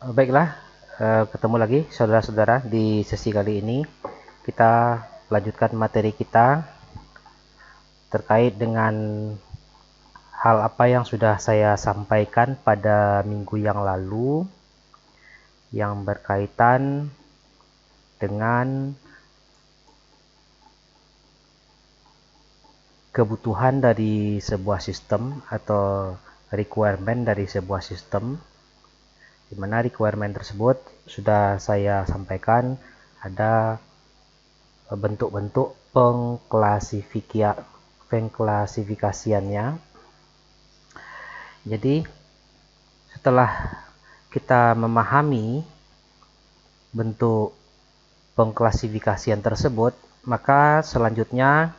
Baiklah, ketemu lagi saudara-saudara di sesi kali ini. Kita lanjutkan materi kita terkait dengan hal apa yang sudah saya sampaikan pada minggu yang lalu yang berkaitan dengan kebutuhan dari sebuah sistem atau requirement dari sebuah sistem, di mana requirement tersebut sudah saya sampaikan ada bentuk-bentuk pengklasifikasiannya. Jadi setelah kita memahami bentuk pengklasifikasian tersebut, maka selanjutnya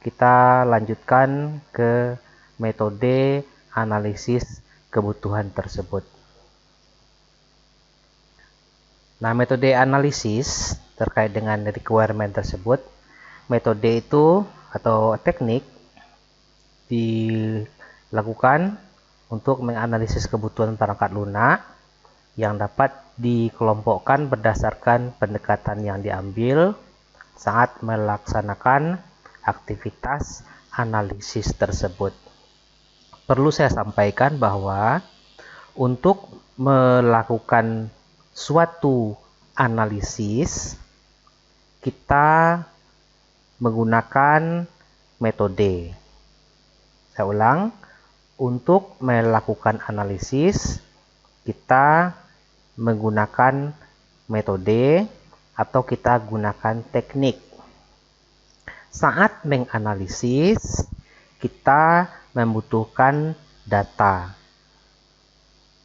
kita lanjutkan ke metode analisis kebutuhan tersebut. Nah, metode analisis terkait dengan requirement tersebut, metode itu atau teknik dilakukan untuk menganalisis kebutuhan perangkat lunak yang dapat dikelompokkan berdasarkan pendekatan yang diambil saat melaksanakan aktivitas analisis tersebut. Perlu saya sampaikan bahwa untuk melakukan suatu analisis, kita menggunakan metode. Saya ulang, untuk melakukan analisis, kita menggunakan metode atau kita gunakan teknik. Saat menganalisis, kita membutuhkan data.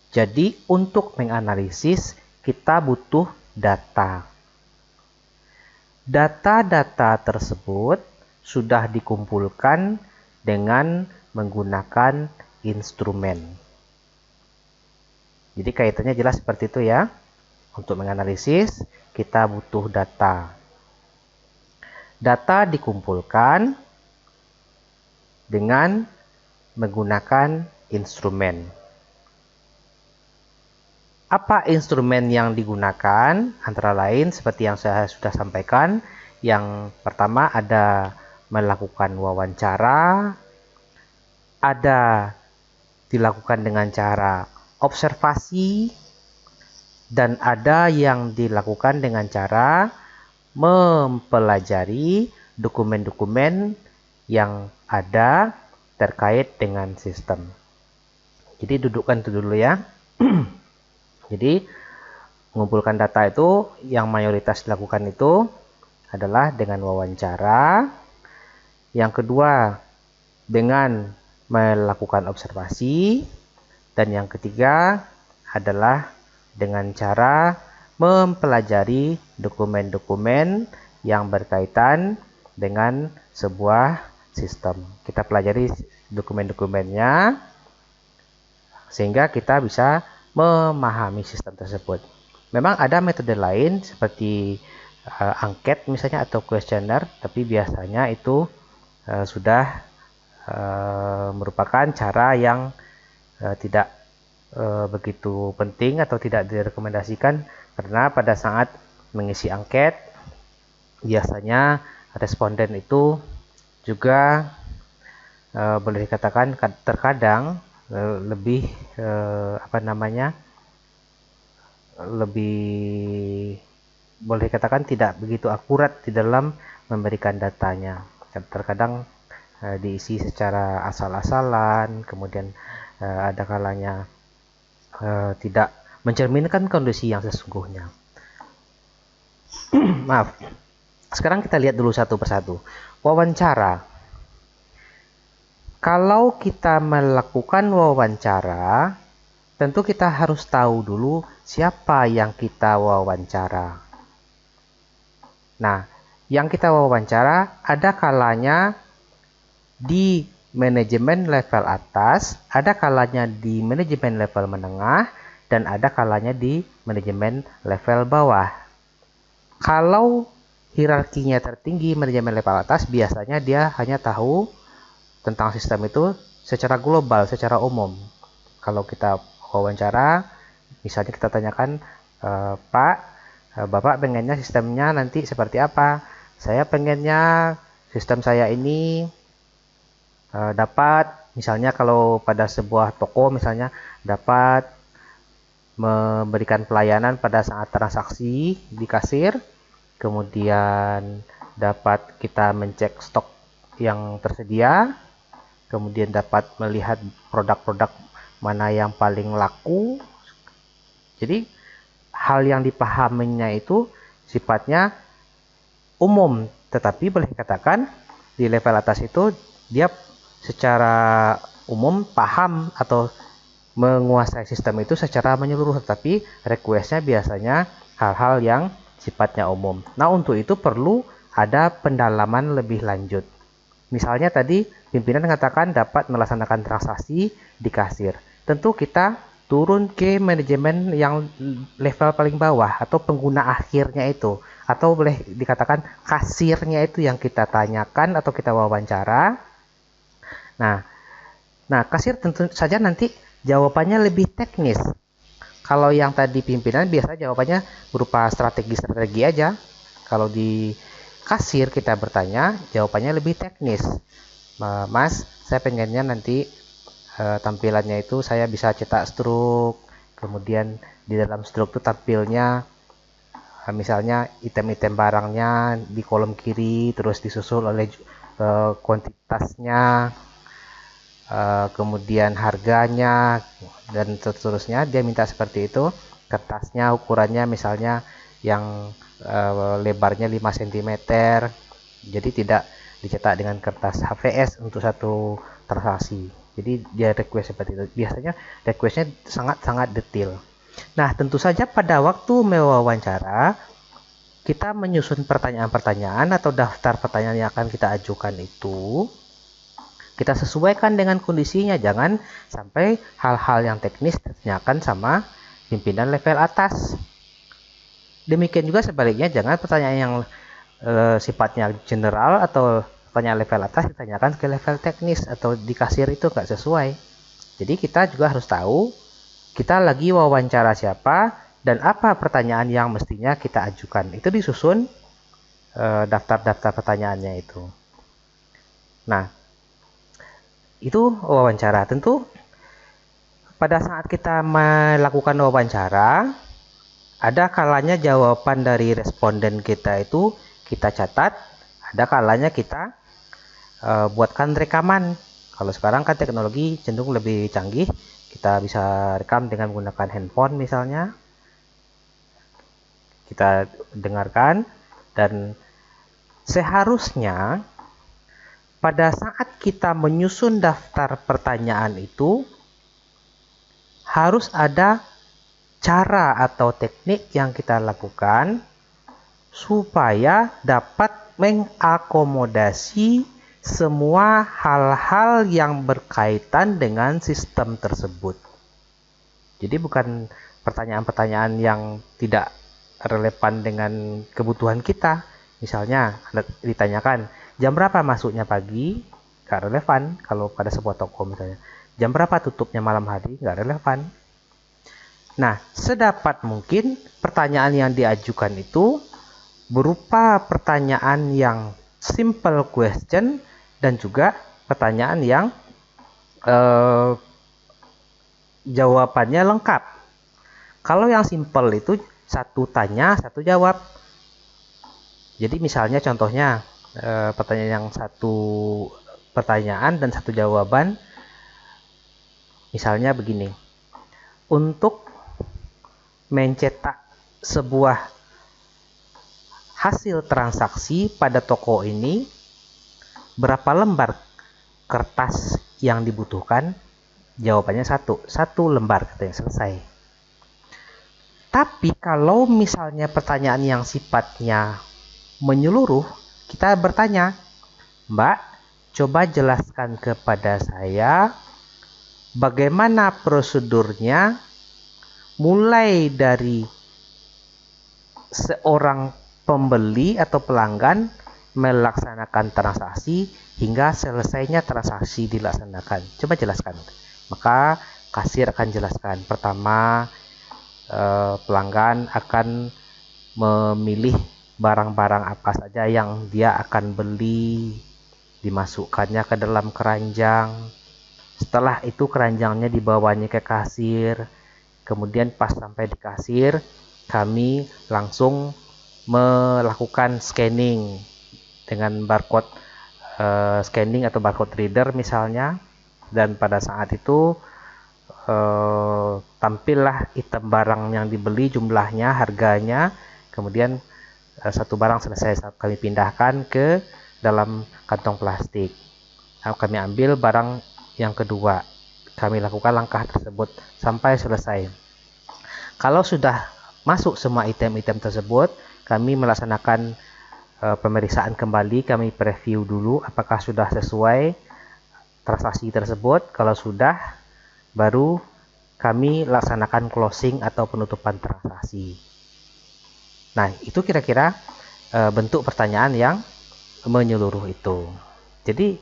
Jadi, untuk menganalisis, kita butuh data. Data-data tersebut sudah dikumpulkan dengan menggunakan instrumen. Jadi kaitannya jelas seperti itu ya. Untuk menganalisis, kita butuh data. Data dikumpulkan dengan menggunakan instrumen. Apa instrumen yang digunakan? Antara lain seperti yang saya sudah sampaikan, yang pertama ada melakukan wawancara, ada dilakukan dengan cara observasi, dan ada yang dilakukan dengan cara mempelajari dokumen-dokumen yang ada terkait dengan sistem. Jadi dudukkan itu dulu ya. Jadi mengumpulkan data itu yang mayoritas dilakukan itu adalah dengan wawancara. Yang kedua dengan melakukan observasi. Dan yang ketiga adalah dengan cara mempelajari dokumen-dokumen yang berkaitan dengan sebuah sistem. Kita pelajari dokumen-dokumennya sehingga kita bisa memahami sistem tersebut. Memang ada metode lain seperti angket misalnya atau kuesioner, tapi biasanya itu sudah merupakan cara yang tidak begitu penting atau tidak direkomendasikan, karena pada saat mengisi angket biasanya responden itu juga boleh dikatakan terkadang lebih lebih boleh dikatakan tidak begitu akurat di dalam memberikan datanya. Terkadang diisi secara asal-asalan, kemudian ada kalanya tidak mencerminkan kondisi yang sesungguhnya. Maaf. Sekarang kita lihat dulu satu persatu. Wawancara. Kalau kita melakukan wawancara, tentu kita harus tahu dulu siapa yang kita wawancara. Nah, yang kita wawancara ada kalanya di manajemen level atas, ada kalanya di manajemen level menengah, dan ada kalanya di manajemen level bawah. Kalau hierarkinya tertinggi manajemen level atas, biasanya dia hanya tahu tentang sistem itu secara global, secara umum. Kalau kita wawancara, Misalnya kita tanyakan, Pak, Bapak pengennya sistemnya nanti seperti apa? Saya pengennya sistem saya ini dapat, misalnya kalau pada sebuah toko misalnya, dapat memberikan pelayanan pada saat transaksi di kasir, kemudian dapat kita mencek stok yang tersedia, kemudian dapat melihat produk-produk mana yang paling laku. Jadi hal yang dipahaminya itu sifatnya umum, tetapi boleh dikatakan di level atas itu dia secara umum paham atau menguasai sistem itu secara menyeluruh, tetapi requestnya biasanya hal-hal yang sifatnya umum. Nah, untuk itu perlu ada pendalaman lebih lanjut. Misalnya tadi pimpinan mengatakan dapat melaksanakan transaksi di kasir. Tentu kita turun ke manajemen yang level paling bawah atau pengguna akhirnya itu, atau boleh dikatakan kasirnya itu yang kita tanyakan atau kita wawancara. Nah, kasir tentu saja nanti jawabannya lebih teknis. Kalau yang tadi pimpinan biasa jawabannya berupa strategi-strategi aja. Kalau di kasir kita bertanya, jawabannya lebih teknis. Mas, saya pengennya nanti tampilannya itu saya bisa cetak struk, kemudian di dalam struk itu tampilnya misalnya item-item barangnya di kolom kiri, terus disusul oleh kuantitasnya, kemudian harganya, dan seterusnya. Dia minta seperti itu. Kertasnya ukurannya misalnya yang lebarnya 5 cm, jadi tidak dicetak dengan kertas HVS untuk satu transaksi. Jadi dia request seperti itu. Biasanya requestnya sangat-sangat detail. Nah, tentu saja pada waktu mewawancara, kita menyusun pertanyaan-pertanyaan atau daftar pertanyaan yang akan kita ajukan itu, kita sesuaikan dengan kondisinya. Jangan sampai hal-hal yang teknis ditanyakan sama pimpinan level atas. Demikian juga sebaliknya, jangan pertanyaan yang sifatnya general atau pertanyaan level atas ditanyakan ke level teknis atau di kasir, itu nggak sesuai. Jadi kita juga harus tahu kita lagi wawancara siapa dan apa pertanyaan yang mestinya kita ajukan. Itu disusun daftar-daftar pertanyaannya itu. Nah, itu wawancara. Tentu pada saat kita melakukan wawancara, ada kalanya jawaban dari responden kita itu kita catat, ada kalanya kita buatkan rekaman. Kalau sekarang kan teknologi cenderung lebih canggih, kita bisa rekam dengan menggunakan handphone misalnya. Kita dengarkan, dan seharusnya pada saat kita menyusun daftar pertanyaan itu harus ada cara atau teknik yang kita lakukan supaya dapat mengakomodasi semua hal-hal yang berkaitan dengan sistem tersebut. Jadi bukan pertanyaan-pertanyaan yang tidak relevan dengan kebutuhan kita. Misalnya ditanyakan, jam berapa masuknya pagi? Nggak relevan kalau pada sebuah toko misalnya. Jam berapa tutupnya malam hari? Nggak relevan. Nah, sedapat mungkin pertanyaan yang diajukan itu berupa pertanyaan yang simple question dan juga pertanyaan yang jawabannya lengkap. Kalau yang simple itu satu tanya, satu jawab. Jadi misalnya contohnya pertanyaan yang satu pertanyaan dan satu jawaban. Misalnya begini. Untuk mencetak sebuah hasil transaksi pada toko ini, berapa lembar kertas yang dibutuhkan? Jawabannya satu lembar, katanya, selesai. Tapi kalau misalnya pertanyaan yang sifatnya menyeluruh, kita bertanya, Mbak, coba jelaskan kepada saya bagaimana prosedurnya mulai dari seorang pembeli atau pelanggan melaksanakan transaksi hingga selesainya transaksi dilaksanakan. Coba jelaskan. Maka kasir akan jelaskan. Pertama, pelanggan akan memilih barang-barang apa saja yang dia akan beli, dimasukkannya ke dalam keranjang. Setelah itu keranjangnya dibawanya ke kasir. Kemudian pas sampai di kasir, kami langsung melakukan scanning dengan barcode scanning atau barcode reader misalnya. Dan pada saat itu tampillah item barang yang dibeli, jumlahnya, harganya. Kemudian satu barang selesai kami pindahkan ke dalam kantong plastik. Kami ambil barang yang kedua, kami lakukan langkah tersebut sampai selesai. Kalau sudah masuk semua item-item tersebut, kami melaksanakan pemeriksaan kembali, kami preview dulu apakah sudah sesuai transaksi tersebut. Kalau sudah, baru kami laksanakan closing atau penutupan transaksi. Nah, itu kira-kira bentuk pertanyaan yang menyeluruh itu. Jadi,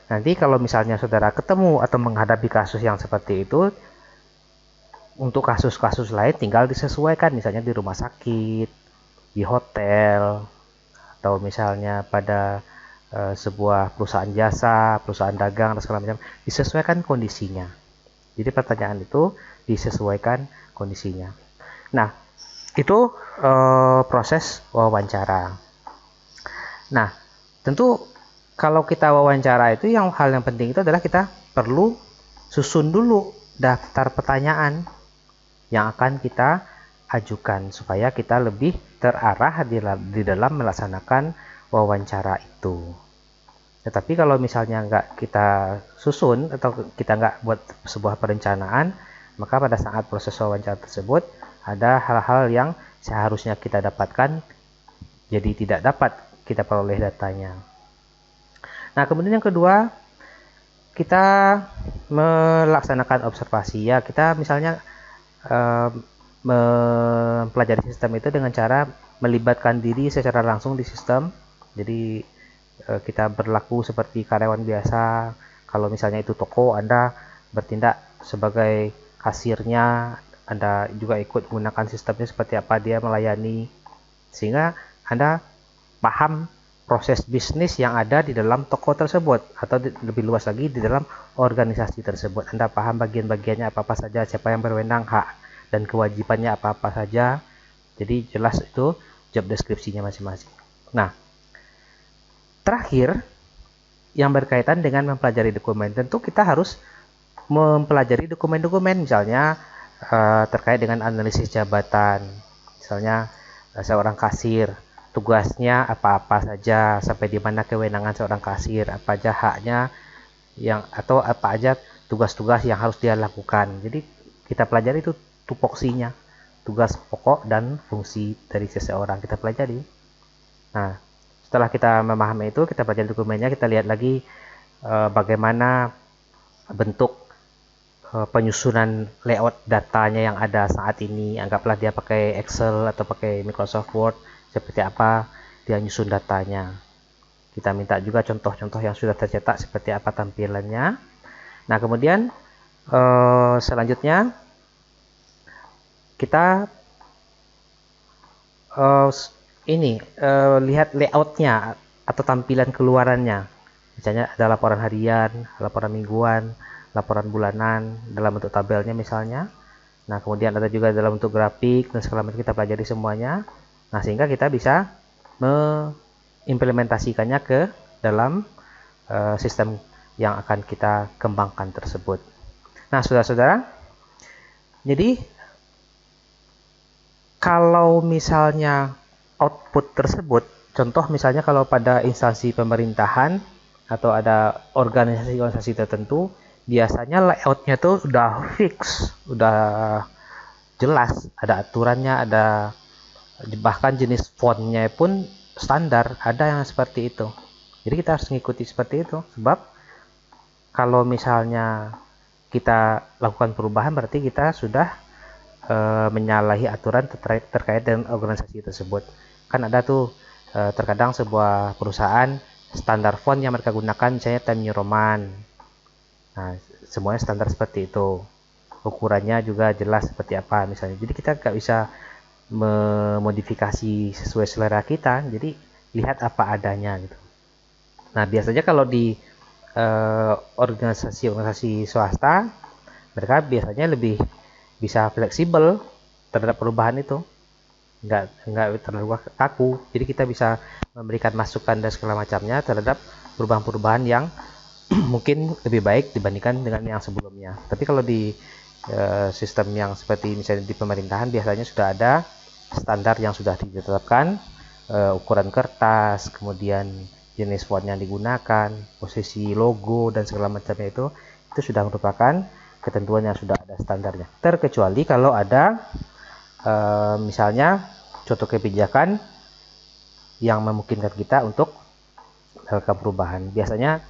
nanti kalau misalnya saudara ketemu atau menghadapi kasus yang seperti itu, untuk kasus-kasus lain tinggal disesuaikan, misalnya di rumah sakit, di hotel, atau misalnya pada sebuah perusahaan jasa, perusahaan dagang, dan segala macam, disesuaikan kondisinya. Jadi pertanyaan itu disesuaikan kondisinya. Nah, itu proses wawancara. Nah, tentu kalau kita wawancara itu hal yang penting itu adalah kita perlu susun dulu daftar pertanyaan yang akan kita ajukan supaya kita lebih terarah di dalam melaksanakan wawancara itu. Tetapi kalau misalnya nggak kita susun atau kita nggak buat sebuah perencanaan, maka pada saat proses wawancara tersebut ada hal-hal yang seharusnya kita dapatkan jadi tidak dapat kita peroleh datanya. Nah, kemudian yang kedua, kita melaksanakan observasi. Ya, kita misalnya mempelajari sistem itu dengan cara melibatkan diri secara langsung di sistem. Jadi kita berlaku seperti karyawan biasa. Kalau misalnya itu toko, Anda bertindak sebagai kasirnya, Anda juga ikut menggunakan sistemnya seperti apa dia melayani, sehingga Anda paham proses bisnis yang ada di dalam toko tersebut, atau lebih luas lagi di dalam organisasi tersebut. Anda paham bagian-bagiannya apa-apa saja, siapa yang berwenang, hak dan kewajibannya apa-apa saja. Jadi jelas itu job deskripsinya masing-masing. Nah, terakhir yang berkaitan dengan mempelajari dokumen, tentu kita harus mempelajari dokumen-dokumen, misalnya terkait dengan analisis jabatan. Misalnya seorang kasir, tugasnya apa-apa saja, sampai di mana kewenangan seorang kasir, apa aja haknya atau apa aja tugas-tugas yang harus dia lakukan. Jadi kita pelajari itu tupoksinya, tugas pokok dan fungsi dari seseorang kita pelajari. Nah, setelah kita memahami itu, kita pelajari dokumennya, kita lihat lagi bagaimana bentuk penyusunan layout datanya yang ada saat ini. Anggaplah dia pakai Excel atau pakai Microsoft Word, seperti apa dia nyusun datanya. Kita minta juga contoh-contoh yang sudah tercetak seperti apa tampilannya. Nah, kemudian selanjutnya kita lihat layoutnya atau tampilan keluarannya. Misalnya ada laporan harian, laporan mingguan, laporan bulanan dalam bentuk tabelnya misalnya. Nah, kemudian ada juga dalam bentuk grafik dan segala macam, kita pelajari semuanya. Nah, sehingga kita bisa mengimplementasikannya ke dalam sistem yang akan kita kembangkan tersebut. Nah, saudara-saudara, jadi kalau misalnya output tersebut, contoh misalnya kalau pada instansi pemerintahan atau ada organisasi-organisasi tertentu, biasanya layoutnya tuh udah fix, udah jelas, ada aturannya, ada bahkan jenis fontnya pun standar, ada yang seperti itu. Jadi kita harus mengikuti seperti itu, sebab kalau misalnya kita lakukan perubahan berarti kita sudah menyalahi aturan terkait dengan organisasi tersebut. Kan ada tuh terkadang sebuah perusahaan standar font yang mereka gunakan misalnya Times New Roman. Nah, semuanya standar seperti itu. ukurannya juga jelas seperti apa misalnya. Jadi kita nggak bisa memodifikasi sesuai selera kita, jadi lihat apa adanya gitu. Nah biasanya kalau di organisasi swasta, mereka biasanya lebih bisa fleksibel terhadap perubahan itu, nggak terlalu kaku. Jadi kita bisa memberikan masukan dan segala macamnya terhadap perubahan-perubahan yang mungkin lebih baik dibandingkan dengan yang sebelumnya. Tapi kalau di sistem yang seperti misalnya di pemerintahan, biasanya sudah ada standar yang sudah ditetapkan, ukuran kertas, kemudian jenis font yang digunakan, posisi logo dan segala macamnya itu sudah merupakan ketentuan yang sudah ada standarnya. Terkecuali kalau ada misalnya contoh kebijakan yang memungkinkan kita untuk melakukan perubahan. Biasanya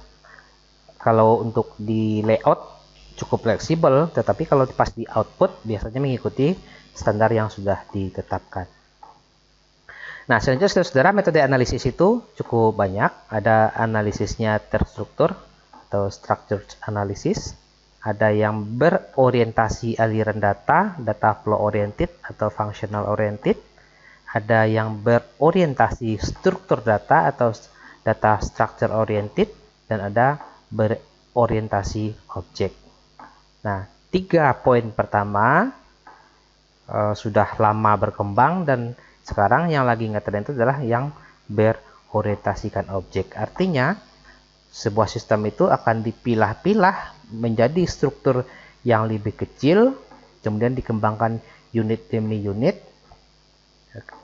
kalau untuk di layout cukup fleksibel, tetapi kalau pas di output biasanya mengikuti standar yang sudah ditetapkan. Nah, selanjutnya saudara, metode analisis itu cukup banyak. Ada analisisnya terstruktur atau structured analysis. Ada yang berorientasi aliran data, data flow oriented atau functional oriented. Ada yang berorientasi struktur data atau data structure oriented, dan ada berorientasi objek. Nah, 3 poin pertama sudah lama berkembang, dan sekarang yang lagi ngetren itu adalah yang berorientasikan objek. Artinya sebuah sistem itu akan dipilah-pilah menjadi struktur yang lebih kecil, kemudian dikembangkan unit demi unit,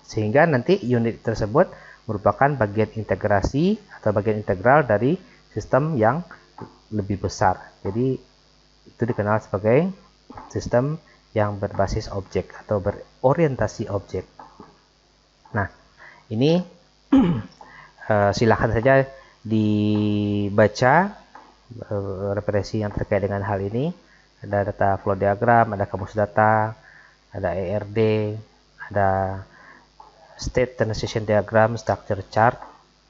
sehingga nanti unit tersebut merupakan bagian integrasi atau bagian integral dari sistem yang lebih besar. Jadi itu dikenal sebagai sistem yang berbasis objek atau berorientasi objek. Nah, ini silakan saja dibaca referensi yang terkait dengan hal ini. Ada data flow diagram, ada kamus data, ada ERD, ada state transition diagram, structure chart.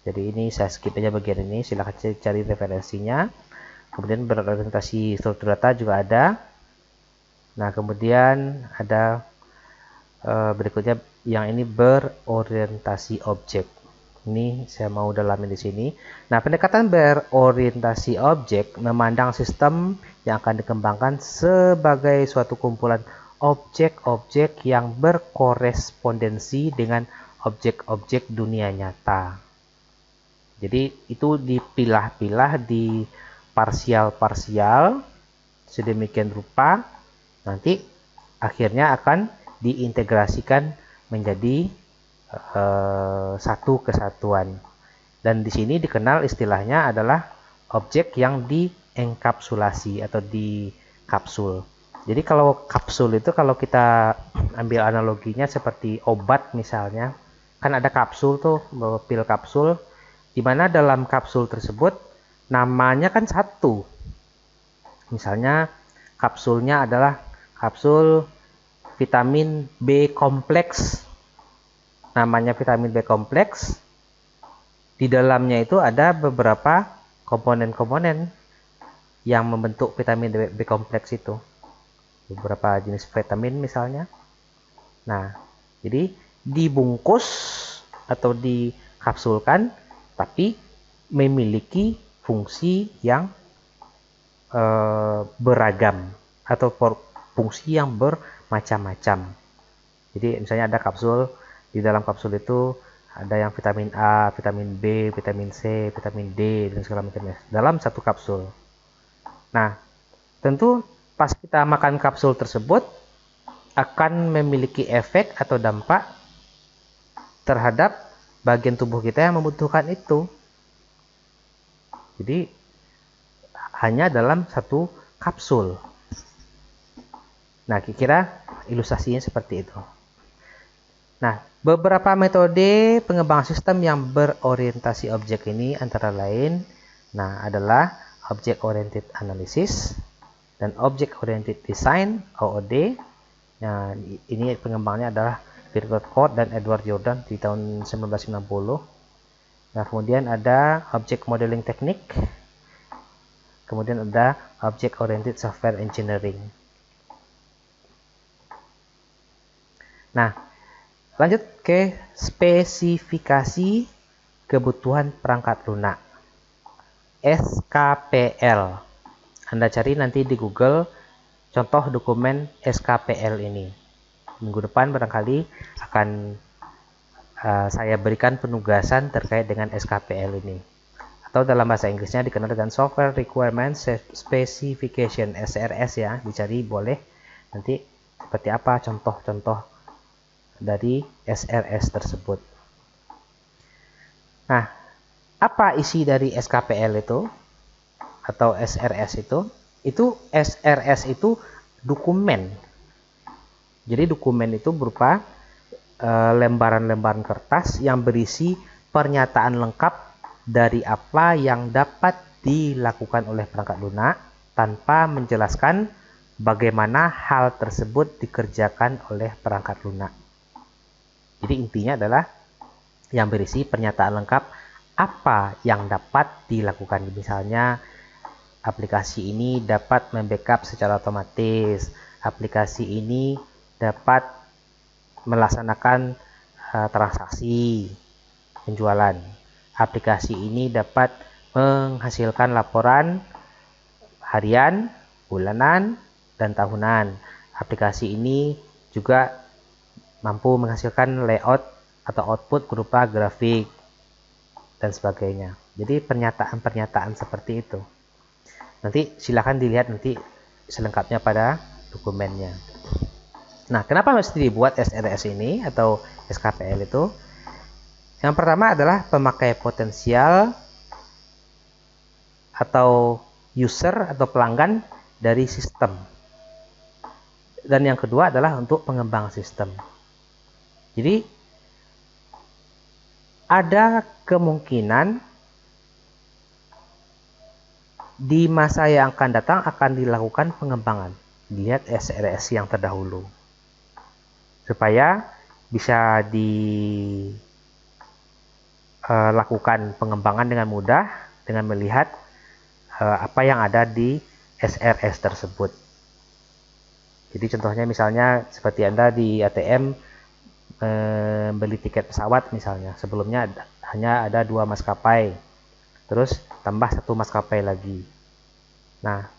Jadi ini saya skip aja bagian ini, silakan cari referensinya. Kemudian berorientasi struktur data juga ada. Nah, kemudian ada berikutnya yang ini berorientasi objek. Ini saya mau dalamin di sini. Nah, pendekatan berorientasi objek memandang sistem yang akan dikembangkan sebagai suatu kumpulan objek-objek yang berkorespondensi dengan objek-objek dunia nyata. Jadi itu dipilah-pilah di parsial-parsial sedemikian rupa, nanti akhirnya akan diintegrasikan menjadi satu kesatuan. Dan di sini dikenal istilahnya adalah objek yang dienkapsulasi atau di kapsul. Jadi kalau kapsul itu, kalau kita ambil analoginya seperti obat misalnya, kan ada kapsul tuh, pil kapsul, di mana dalam kapsul tersebut namanya kan satu. Misalnya kapsulnya adalah kapsul vitamin B kompleks. Namanya vitamin B kompleks. Di dalamnya itu ada beberapa komponen-komponen yang membentuk vitamin B kompleks itu. Beberapa jenis vitamin misalnya. Nah, jadi dibungkus atau dikapsulkan, tapi memiliki fungsi yang beragam atau fungsi yang bermacam-macam. Jadi misalnya ada kapsul, di dalam kapsul itu ada yang vitamin A, vitamin B, vitamin C, vitamin D, dan segala macamnya dalam satu kapsul. Nah, tentu pas kita makan kapsul tersebut akan memiliki efek atau dampak terhadap bagian tubuh kita yang membutuhkan itu. Jadi hanya dalam satu kapsul. Nah, kira-kira ilustrasinya seperti itu. Nah, beberapa metode pengembangan sistem yang berorientasi objek ini antara lain, adalah Object Oriented Analysis dan Object Oriented Design (OOD). Nah, ini pengembangnya adalah Virgil Code dan Edward Jordan di tahun 1990. Nah, kemudian ada Object Modeling Technique. Kemudian ada Object Oriented Software Engineering. Nah, lanjut ke spesifikasi kebutuhan perangkat lunak, SKPL. Anda cari nanti di Google contoh dokumen SKPL ini. Minggu depan barangkali akan saya berikan penugasan terkait dengan SKPL ini. Atau dalam bahasa Inggrisnya dikenal dengan Software Requirement Specification, SRS ya, dicari boleh. Nanti seperti apa contoh-contoh dari SRS tersebut. Nah, apa isi dari SKPL itu atau SRS itu? Itu SRS itu dokumen. Jadi dokumen itu berupa lembaran-lembaran kertas yang berisi pernyataan lengkap dari apa yang dapat dilakukan oleh perangkat lunak tanpa menjelaskan bagaimana hal tersebut dikerjakan oleh perangkat lunak. Jadi intinya adalah yang berisi pernyataan lengkap apa yang dapat dilakukan. Misalnya aplikasi ini dapat membackup secara otomatis, aplikasi ini dapat melaksanakan transaksi penjualan, aplikasi ini dapat menghasilkan laporan harian, bulanan, dan tahunan. Aplikasi ini juga mampu menghasilkan layout atau output berupa grafik dan sebagainya. Jadi pernyataan-pernyataan seperti itu. Nanti silakan dilihat nanti selengkapnya pada dokumennya. Nah, kenapa mesti dibuat SRS ini atau SKPL itu? Yang pertama adalah pemakai potensial atau user atau pelanggan dari sistem. Dan yang kedua adalah untuk pengembang sistem. Jadi ada kemungkinan di masa yang akan datang akan dilakukan pengembangan. Lihat SRS yang terdahulu. Supaya bisa dilakukan pengembangan dengan mudah dengan melihat apa yang ada di SRS tersebut. Jadi contohnya misalnya seperti Anda di ATM beli tiket pesawat misalnya. Sebelumnya hanya ada 2 maskapai. Terus tambah 1 maskapai lagi. Nah,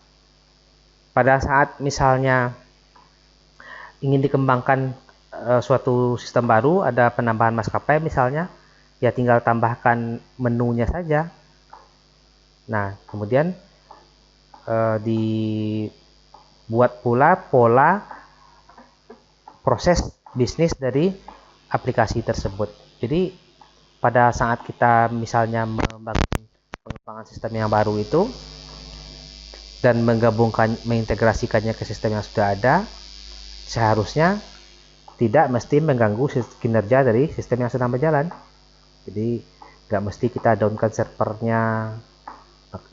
pada saat misalnya ingin dikembangkan suatu sistem baru, ada penambahan maskapai misalnya, ya tinggal tambahkan menunya saja. Nah, kemudian dibuat pula pola proses bisnis dari aplikasi tersebut. Jadi pada saat kita misalnya membangun pengembangan sistem yang baru itu dan mengintegrasikannya ke sistem yang sudah ada, seharusnya tidak mesti mengganggu kinerja dari sistem yang sedang berjalan. Jadi nggak mesti kita downkan servernya,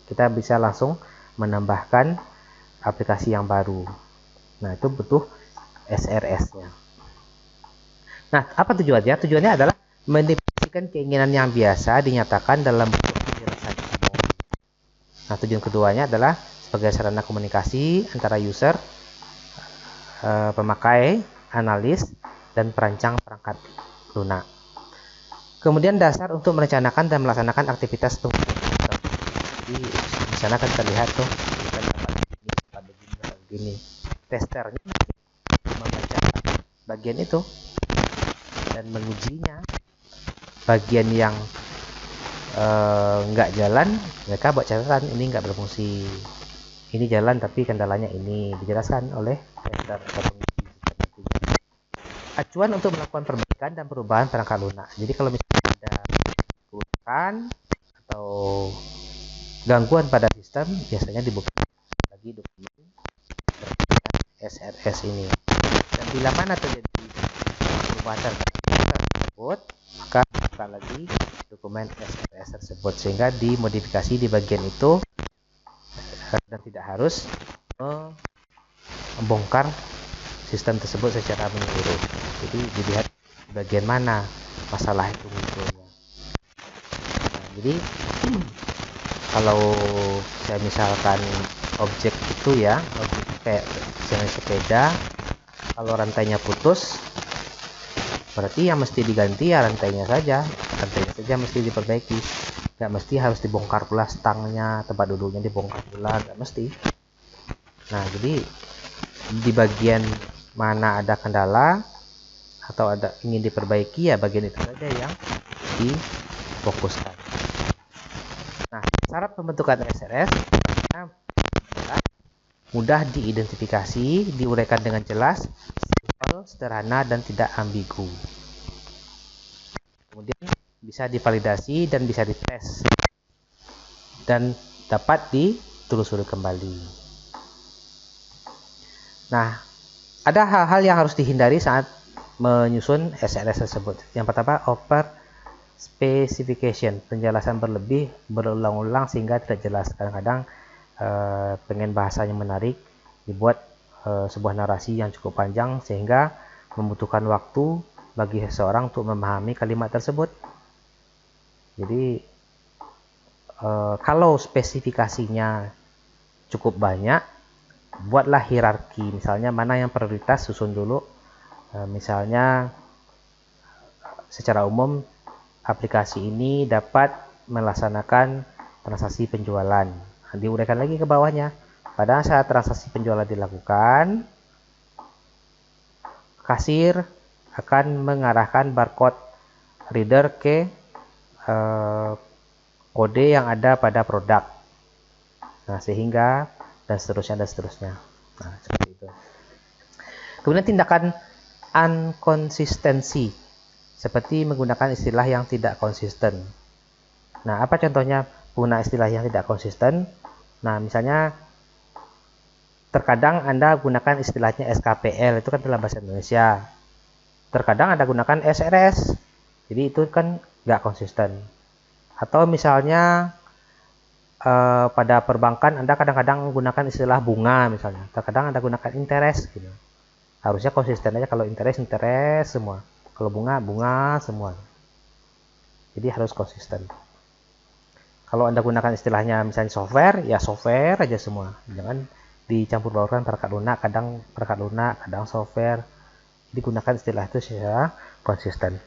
kita bisa langsung menambahkan aplikasi yang baru. Nah, itu butuh SRS-nya. Nah, apa tujuannya? Tujuannya adalah mendefinisikan keinginan yang biasa dinyatakan dalam bentuk penjelasan umum. Nah, tujuan keduanya adalah sebagai sarana komunikasi antara user, pemakai, analis, dan perancang perangkat lunak. Kemudian dasar untuk merencanakan dan melaksanakan aktivitas penggunaan sistem. Jadi di sana kan terlihat tuh kita dapat begini. Testernya membaca bagian itu dan mengujinya. Bagian yang nggak jalan, mereka buat catatan ini nggak berfungsi. Ini jalan tapi kendalanya ini, dijelaskan oleh tester atau penguji. Acuan untuk melakukan perbaikan dan perubahan perangkat lunak. Jadi kalau misalnya ada kerusakan atau gangguan pada sistem, biasanya dibuka lagi dokumen SRS ini. Dan bila mana terjadi perubahan tersebut, maka buka lagi dokumen SRS tersebut sehingga dimodifikasi di bagian itu dan tidak harus membongkar sistem tersebut secara menyeluruh. Jadi dilihat bagian mana masalah itu munculnya. Nah, jadi kalau saya misalkan objek itu ya, objek kayak misalnya sepeda, kalau rantainya putus, Berarti yang mesti diganti ya rantainya saja mesti diperbaiki. Nggak mesti harus dibongkar pula stangnya, tempat duduknya dibongkar pula, nggak mesti. Nah, jadi di bagian mana ada kendala atau ada ingin diperbaiki, ya bagian itu saja yang difokuskan. Nah, syarat pembentukan SRS mudah diidentifikasi, diuraikan dengan jelas, simpel, sederhana, dan tidak ambigu. Kemudian bisa divalidasi dan bisa dites dan dapat ditelusuri kembali. Nah, ada hal-hal yang harus dihindari saat menyusun SRS tersebut. Yang pertama, over specification, penjelasan berlebih berulang-ulang sehingga tidak jelas. Kadang-kadang pengen bahasanya menarik, dibuat sebuah narasi yang cukup panjang sehingga membutuhkan waktu bagi seseorang untuk memahami kalimat tersebut. Jadi kalau spesifikasinya cukup banyak, buatlah hierarki. Misalnya mana yang prioritas, susun dulu. Misalnya secara umum aplikasi ini dapat melaksanakan transaksi penjualan. Diuraikan lagi ke bawahnya. Pada saat transaksi penjualan dilakukan, kasir akan mengarahkan barcode reader ke kode yang ada pada produk. Nah, sehingga dan seterusnya. Nah, seperti itu. Kemudian tindakan unkonsistensi, seperti menggunakan istilah yang tidak konsisten. Nah, apa contohnya guna istilah yang tidak konsisten? Nah, misalnya terkadang Anda gunakan istilahnya SKPL, itu kan dalam bahasa Indonesia. Terkadang Anda gunakan SRS, jadi itu kan nggak konsisten. Atau misalnya pada perbankan Anda kadang-kadang menggunakan istilah bunga misalnya, terkadang Anda gunakan interest gitu. Harusnya konsisten aja, kalau interest semua, kalau bunga semua. Jadi harus konsisten. Kalau Anda gunakan istilahnya misalnya software, ya software aja semua. Jangan dicampur baurkan perangkat lunak, kadang software. Digunakan istilah itu secara konsisten.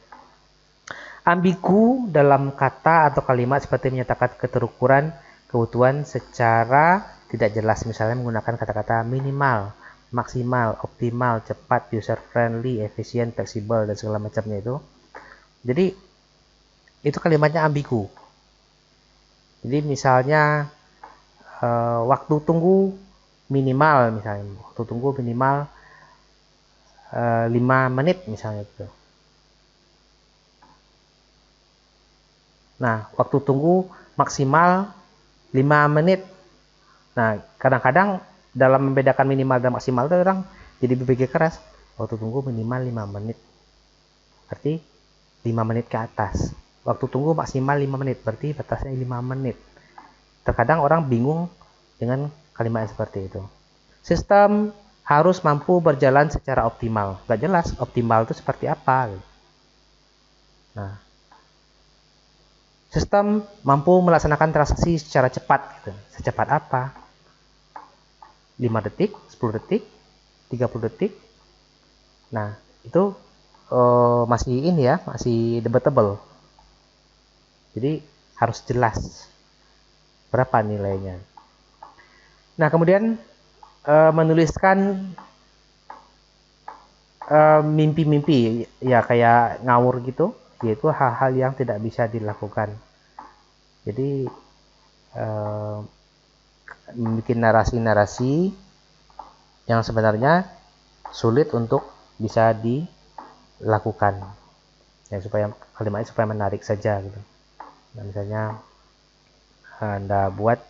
Ambigu dalam kata atau kalimat seperti menyatakan keterukuran kebutuhan secara tidak jelas, misalnya menggunakan kata-kata minimal, maksimal, optimal, cepat, user friendly, efisien, fleksibel, dan segala macamnya itu. Jadi itu kalimatnya ambigu. Jadi misalnya waktu tunggu minimal, misalnya waktu tunggu minimal 5 menit misalnya gitu. Nah, waktu tunggu maksimal 5 menit. Nah, kadang-kadang dalam membedakan minimal dan maksimal itu orang jadi berpikir keras. Waktu tunggu minimal 5 menit. Berarti 5 menit ke atas. Waktu tunggu maksimal 5 menit. Berarti batasnya 5 menit. Terkadang orang bingung dengan kalimat seperti itu. Sistem harus mampu berjalan secara optimal. Gak jelas optimal itu seperti apa. Nah, sistem mampu melaksanakan transaksi secara cepat. Gitu. Secepat apa? 5 detik, 10 detik, 30 detik. Nah, itu masih ini ya, masih debatable. Jadi harus jelas berapa nilainya. Nah, kemudian menuliskan mimpi-mimpi ya kayak ngawur gitu, yaitu hal-hal yang tidak bisa dilakukan. Jadi membuat narasi-narasi yang sebenarnya sulit untuk bisa dilakukan, ya supaya kalimatnya supaya menarik saja gitu. Nah, misalnya Anda buat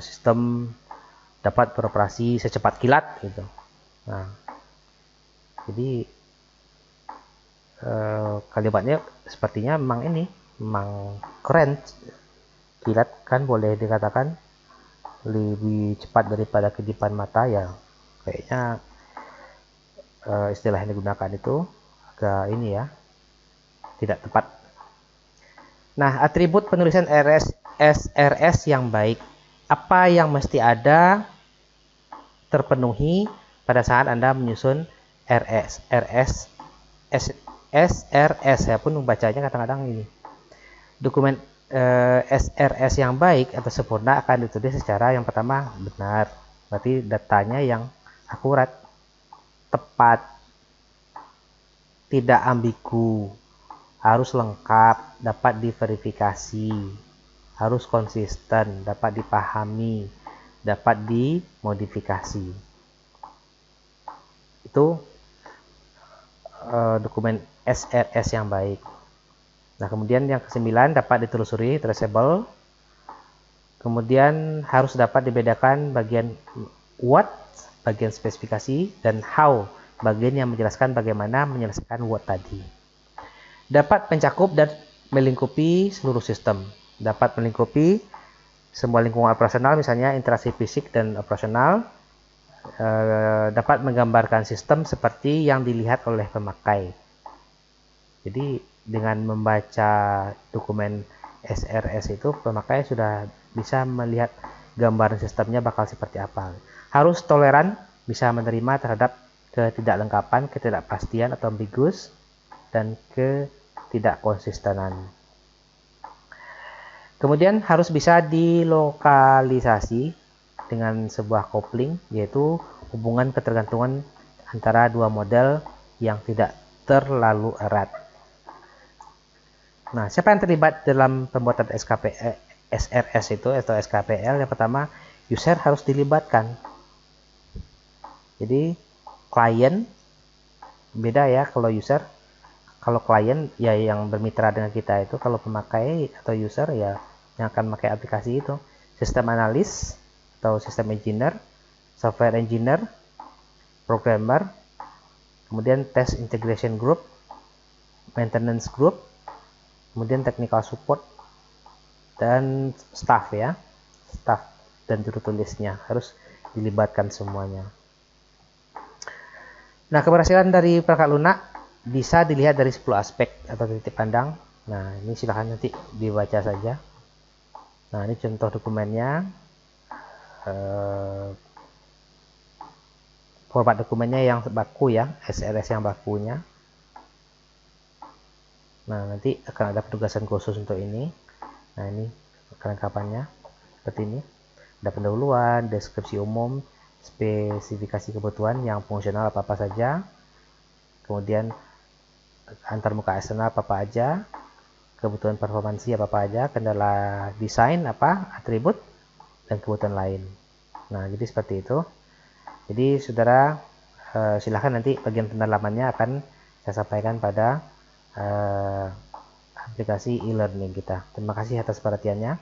sistem dapat beroperasi secepat kilat gitu. Nah, jadi kalimatnya sepertinya memang keren. Kilat kan boleh dikatakan lebih cepat daripada kedipan mata, ya kayaknya istilah yang digunakan itu agak ini ya, tidak tepat. Nah, atribut penulisan SRS yang baik, apa yang mesti ada terpenuhi pada saat Anda menyusun SRS. Saya pun membacanya kadang-kadang ini. Dokumen SRS yang baik atau sempurna akan ditulis secara yang pertama benar, berarti datanya yang akurat, tepat, tidak ambigu, harus lengkap, dapat diverifikasi, harus konsisten, dapat dipahami, dapat dimodifikasi. Itu dokumen SRS yang baik. Nah, kemudian yang ke-9 dapat ditelusuri, traceable. Kemudian harus dapat dibedakan bagian what, bagian spesifikasi, dan how, bagian yang menjelaskan bagaimana menyelesaikan what tadi. Dapat mencakup dan melingkupi seluruh sistem. Dapat melingkupi semua lingkungan operasional, misalnya interaksi fisik dan operasional. Dapat menggambarkan sistem seperti yang dilihat oleh pemakai. Jadi dengan membaca dokumen SRS itu, pemakai sudah bisa melihat gambaran sistemnya bakal seperti apa. Harus toleran, bisa menerima terhadap ketidaklengkapan, ketidakpastian atau ambiguous, dan ketidakkonsistenan. Kemudian harus bisa dilokalisasi dengan sebuah coupling, yaitu hubungan ketergantungan antara dua model yang tidak terlalu erat. Nah, siapa yang terlibat dalam pembuatan SRS itu atau SKPL? Yang pertama, user harus dilibatkan. Jadi, klien beda ya kalau user. Kalau klien ya yang bermitra dengan kita itu, kalau pemakai atau user ya yang akan memakai aplikasi itu. Sistem analis atau sistem engineer, software engineer, programmer, kemudian test integration group, maintenance group, kemudian technical support, dan staff ya, staff dan juru tulisnya harus dilibatkan semuanya. Nah, keberhasilan dari perangkat lunak bisa dilihat dari 10 aspek atau titik pandang. Nah, ini silahkan nanti dibaca saja. Nah, ini contoh dokumennya, format dokumennya yang baku ya, SRS yang bakunya. Nah, nanti akan ada penugasan khusus untuk ini. Nah, ini kelengkapannya seperti ini. Ada pendahuluan, deskripsi umum, spesifikasi kebutuhan yang fungsional apa-apa saja. Kemudian antarmuka eksternal apa-apa aja, kebutuhan performansi apa-apa aja, kendala desain apa, atribut, dan kebutuhan lain. Nah, jadi seperti itu. Jadi, saudara silahkan nanti bagian pendalamannya akan saya sampaikan pada aplikasi e-learning kita. Terima kasih atas perhatiannya.